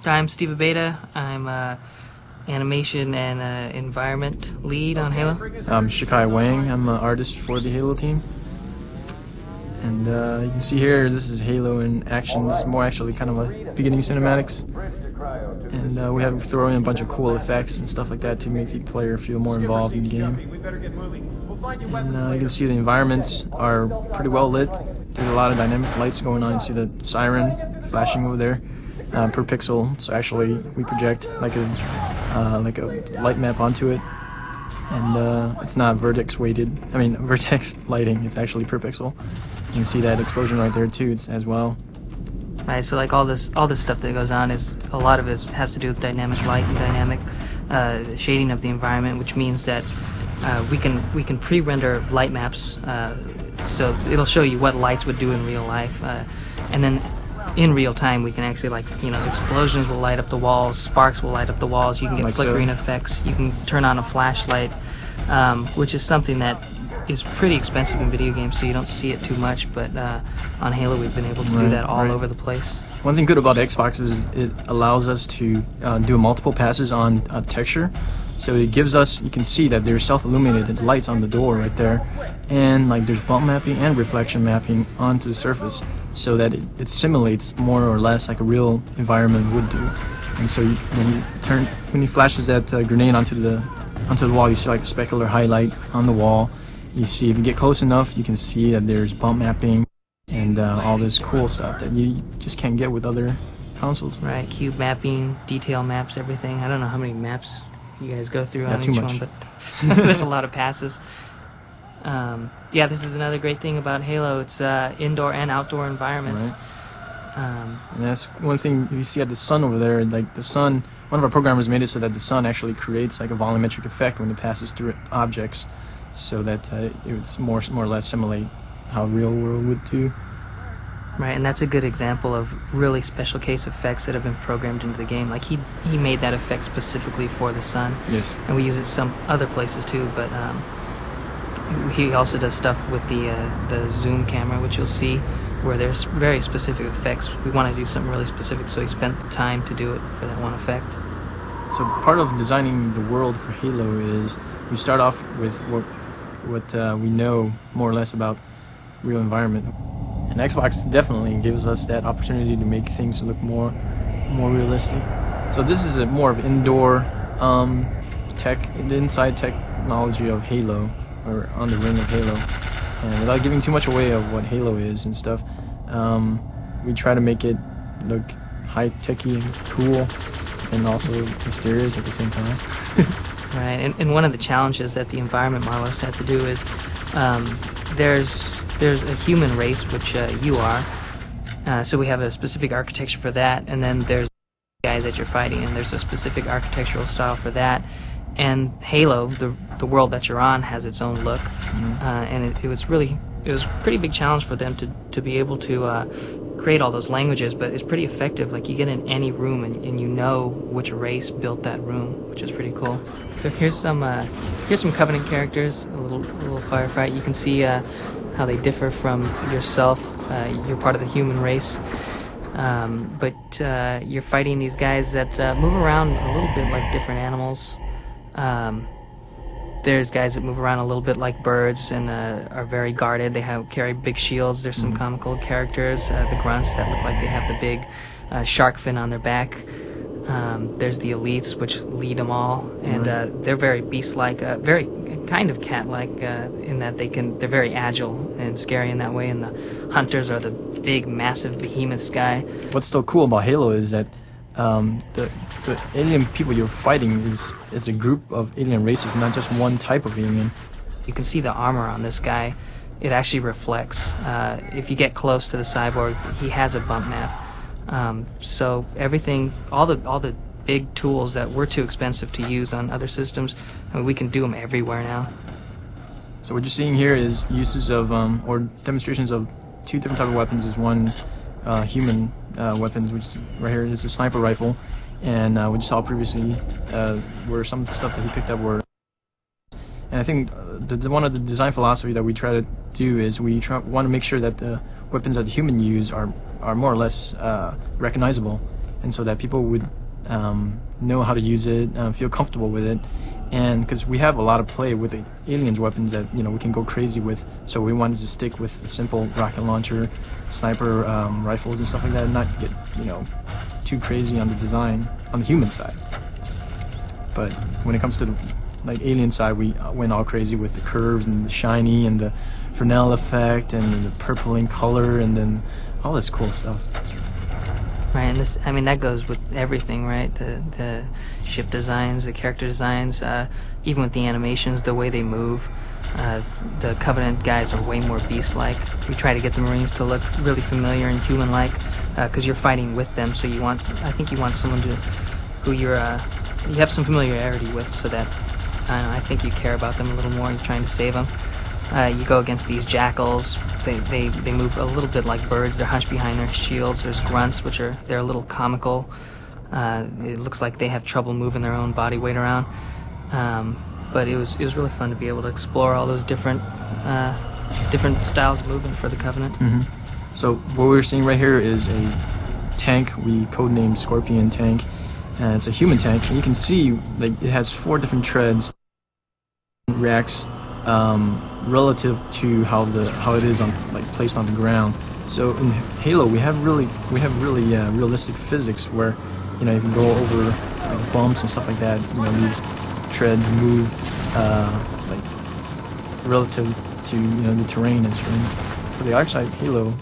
I'm Steve Abeda. I'm animation and environment lead on Halo. I'm Shikai Wang. I'm an artist for the Halo team. And you can see here, this is Halo in action. This is more actually kind of a beginning cinematics. And we have thrown in a bunch of cool effects and stuff like that to make the player feel more involved in the game. And you can see the environments are pretty well lit. There's a lot of dynamic lights going on. You see the siren flashing over there per pixel. So actually we project like a light map onto it. And it's not vertex lighting, it's actually per pixel. You can see that explosion right there too as well. Right, so like all this stuff that goes on is a lot of it has to do with dynamic light and dynamic shading of the environment, which means that we can pre-render light maps, so it'll show you what lights would do in real life, and then in real time we can actually, like, you know, explosions will light up the walls, sparks will light up the walls, you can get like flickering effects, you can turn on a flashlight, which is something that is pretty expensive in video games, so you don't see it too much, but on Halo we've been able to do that all over the place. One thing good about Xbox is it allows us to do multiple passes on texture. So it gives us, you can see that there's self-illuminated lights on the door right there, and like there's bump mapping and reflection mapping onto the surface, so that it simulates more or less like a real environment would do. And so when he flashes that grenade onto the wall, you see like a specular highlight on the wall. You see, if you get close enough, you can see that there's bump mapping and all this cool stuff that you just can't get with other consoles. Right, cube mapping, detail maps, everything. I don't know how many maps you guys go through on each one, but there's a lot of passes. Yeah, this is another great thing about Halo. It's indoor and outdoor environments. Right. And that's one thing you see at the sun over there. Like the sun, one of our programmers made it so that the sun actually creates like a volumetric effect when it passes through objects, so that it's more or less simulate how real world would do. Right, and that's a good example of really special case effects that have been programmed into the game. Like he made that effect specifically for the sun. Yes. And we use it some other places too, but he also does stuff with the zoom camera, which you'll see, where there's very specific effects. We want to do something really specific, so he spent the time to do it for that one effect. So part of designing the world for Halo is we start off with what we know more or less about real environment. And Xbox definitely gives us that opportunity to make things look more realistic. So this is a more of indoor the inside technology of Halo, or on the ring of Halo. And without giving too much away of what Halo is and stuff, we try to make it look high-techy and cool, and also mysterious at the same time. Right, and one of the challenges that the environment modelers have to do is there's a human race, which you are, so we have a specific architecture for that, and then there's guys that you're fighting, and there's a specific architectural style for that. And Halo, the world that you're on, has its own look, and it was a pretty big challenge for them to be able to create all those languages, but it's pretty effective. Like, you get in any room and you know which race built that room, which is pretty cool. So here's some Covenant characters, a little firefight. You can see how they differ from yourself. You're part of the human race, but you're fighting these guys that move around a little bit like different animals. There's guys that move around a little bit like birds and are very guarded. They carry big shields. There's some comical characters, the grunts that look like they have the big shark fin on their back. There's the elites, which lead them all, and they're very beast-like, very kind of cat-like in that they're very agile and scary in that way. And the hunters are the big, massive behemoths guy. What's still cool about Halo is that the alien people you're fighting is a group of alien races, not just one type of alien. You can see the armor on this guy. It actually reflects. If you get close to the cyborg, he has a bump map. So everything, all the big tools that were too expensive to use on other systems, we can do them everywhere now. So what you're seeing here is uses of or demonstrations of two different types of weapons. There's one human weapons, which is right here is a sniper rifle, and what you saw previously were some stuff that he picked up were. And I think one of the design philosophy that we try to do is we want to make sure that the weapons that the human use are more or less recognizable, and so that people would know how to use it, feel comfortable with it. And because we have a lot of play with the aliens weapons that we can go crazy with, so we wanted to stick with the simple rocket launcher, sniper rifles and stuff like that, and not get too crazy on the design on the human side. But when it comes to the alien side, we went all crazy with the curves and the shiny and the Fresnel effect and the purpling color and then all this cool stuff. Right, and this, I mean, that goes with everything, right? The ship designs, the character designs, even with the animations, the way they move. The Covenant guys are way more beast-like. We try to get the Marines to look really familiar and human-like, because you're fighting with them. So I think you want someone who you have some familiarity with, so that I think you care about them a little more. You're trying to save them. You go against these jackals. They move a little bit like birds. They're hunched behind their shields. There's grunts, they're a little comical. It looks like they have trouble moving their own body weight around. But it was really fun to be able to explore all those different styles of movement for the Covenant. Mm-hmm. So what we're seeing right here is a tank we codenamed Scorpion tank, and it's a human tank. And you can see it has 4 different treads. It reacts relative to how it is placed on the ground. So in Halo we have really realistic physics where you can go over bumps and stuff like that. These treads move relative to the terrain and things. For the Archetype Halo,